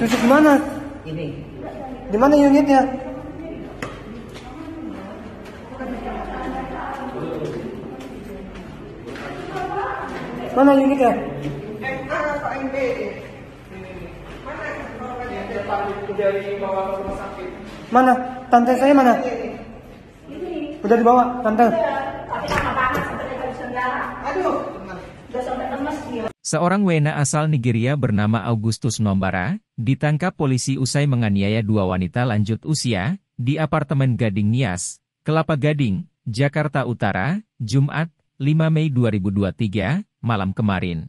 Tusuk di mana? Ini. Di mana unitnya? Mana unitnya? Mana? Tante saya mana? Udah dibawa, tante. Seorang WNA asal Nigeria bernama Augustus Nombara, ditangkap polisi usai menganiaya dua wanita lanjut usia, di apartemen Gading Nias, Kelapa Gading, Jakarta Utara, Jumat, 5 Mei 2023, malam kemarin.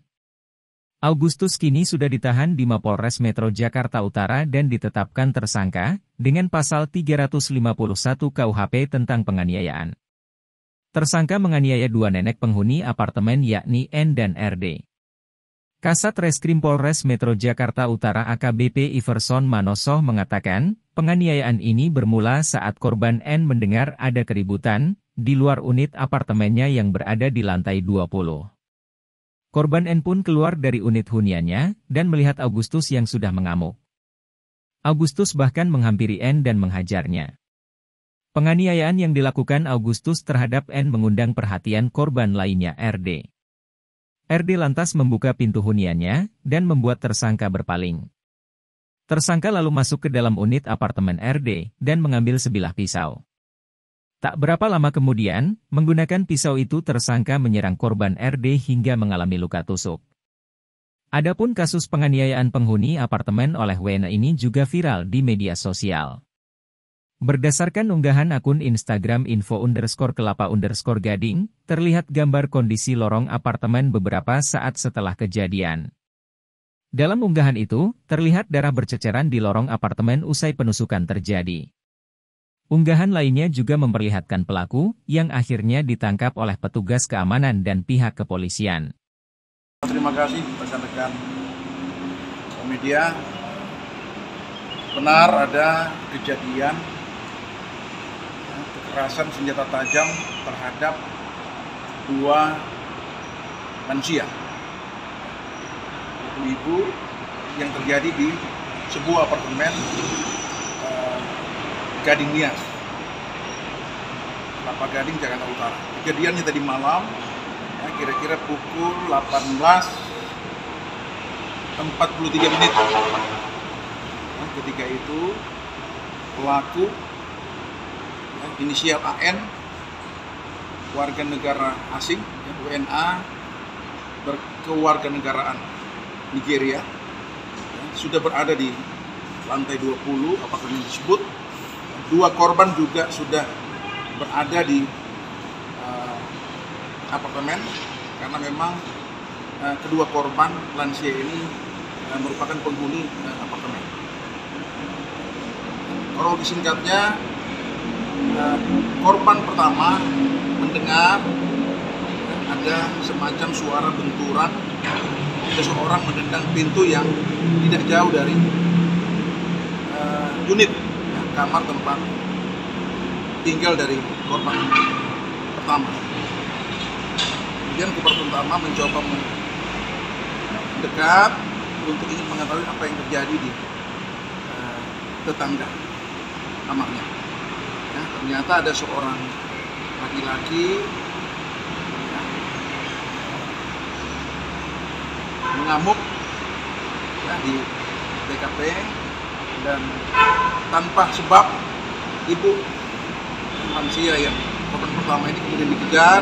Augustus kini sudah ditahan di Mapolres Metro Jakarta Utara dan ditetapkan tersangka, dengan pasal 351 KUHP tentang penganiayaan. Tersangka menganiaya dua nenek penghuni apartemen yakni N dan RD. Kasat Reskrim Polres Metro Jakarta Utara AKBP Iverson Manosoh mengatakan, penganiayaan ini bermula saat korban N mendengar ada keributan di luar unit apartemennya yang berada di lantai 20. Korban N pun keluar dari unit huniannya dan melihat Augustus yang sudah mengamuk. Augustus bahkan menghampiri N dan menghajarnya. Penganiayaan yang dilakukan Augustus terhadap N mengundang perhatian korban lainnya RD. RD lantas membuka pintu huniannya dan membuat tersangka berpaling. Tersangka lalu masuk ke dalam unit apartemen RD dan mengambil sebilah pisau. Tak berapa lama kemudian, menggunakan pisau itu tersangka menyerang korban RD hingga mengalami luka tusuk. Adapun kasus penganiayaan penghuni apartemen oleh WNA ini juga viral di media sosial. Berdasarkan unggahan akun Instagram info_kelapa_gading, terlihat gambar kondisi lorong apartemen beberapa saat setelah kejadian. Dalam unggahan itu, terlihat darah berceceran di lorong apartemen usai penusukan terjadi. Unggahan lainnya juga memperlihatkan pelaku, yang akhirnya ditangkap oleh petugas keamanan dan pihak kepolisian. Terima kasih rekan-rekan media. Benar ada kejadian kekerasan senjata tajam terhadap dua manusia, ibu yang terjadi di sebuah apartemen Gading Nias, Kelapa Gading, Jakarta Utara. Kejadiannya tadi malam, ya, kira-kira pukul 18.43 menit. Nah, ketika itu pelaku inisial AN, warga negara asing, WNA, berkewarganegaraan Nigeria, sudah berada di lantai 20 apartemen tersebut. Dua korban juga sudah berada di apartemen, karena memang kedua korban lansia ini merupakan penghuni apartemen. Kronologi singkatnya, korban pertama mendengar ada semacam suara benturan, seseorang menendang pintu yang tidak jauh dari unit kamar tempat tinggal dari korban pertama. Kemudian korban pertama mencoba mendekat untuk ingin mengetahui apa yang terjadi di tetangga kamarnya. Ya, ternyata ada seorang laki-laki mengamuk ya, di TKP, dan tanpa sebab ibu lansia yang korban pertama ini kemudian dikejar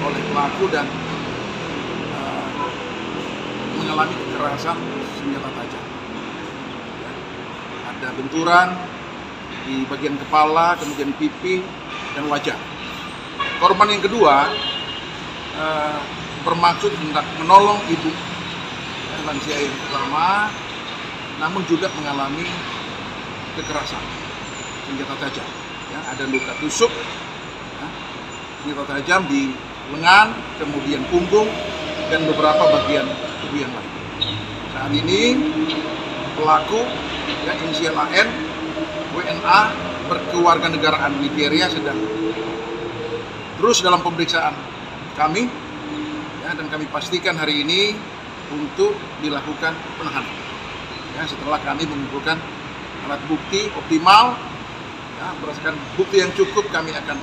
oleh pelaku dan mengalami kekerasan senjata tajam. Ya, ada benturan di bagian kepala, kemudian pipi dan wajah. Korban yang kedua bermaksud hendak menolong ibu lansia yang pertama, namun juga mengalami kekerasan senjata tajam. Ya, ada luka tusuk ya, senjata tajam di lengan, kemudian punggung, dan beberapa bagian tubuh yang lain. Saat ini pelaku ya, inisial AN, WNA, berkewarganegaraan Nigeria sedang terus dalam pemeriksaan kami dan kami pastikan hari ini untuk dilakukan penahanan. Ya, setelah kami mengumpulkan alat bukti optimal, ya, berdasarkan bukti yang cukup, kami akan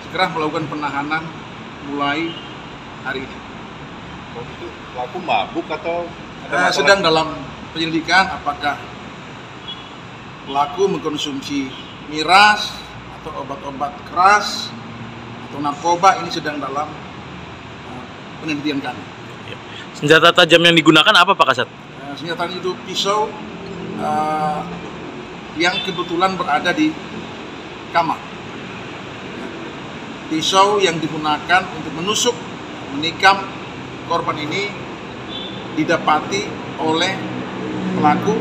segera melakukan penahanan mulai hari ini. Itu pelaku mabuk atau sedang dalam penyelidikan apakah pelaku mengkonsumsi miras atau obat-obat keras atau narkoba, ini sedang dalam penelitian kami. Senjata tajam yang digunakan apa Pak Kasat? Senjata itu pisau yang kebetulan berada di kamar. Pisau yang digunakan untuk menusuk, menikam korban ini didapati oleh pelaku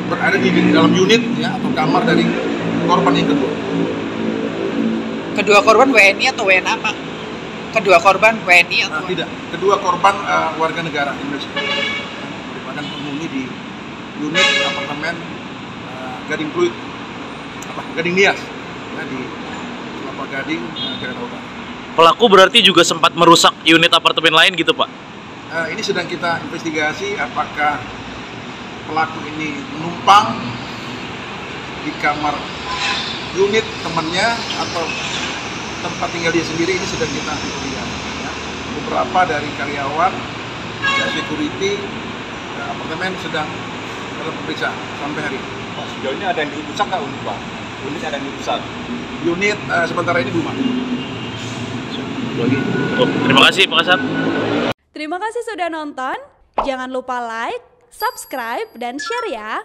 berada di dalam unit, ya, atau kamar dari korban yang kedua. Kedua korban WNI atau WNA, Pak? Kedua korban WNI atau tidak, kedua korban warga negara Indonesia, merupakan penghuni di unit apartemen Gading Pluit, Gading Nias, ya, di Kelapa Gading, Jakarta Utara. Pelaku berarti juga sempat merusak unit apartemen lain gitu Pak? Ini sedang kita investigasi apakah pelaku ini menumpang di kamar unit temannya atau tempat tinggal dia sendiri. Ini sedang kita investigasi. Ya. Beberapa dari karyawan, ya, security, ya, apartemen sedang dalam pemeriksaan sampai hari ini. Pak, sejauh ini ada yang dirusak nggak unit Pak? Unit ada yang dirusak? Unit sementara ini belum ada. Terima kasih Pak Kasat. Terima kasih sudah nonton. Jangan lupa like, subscribe, dan share ya.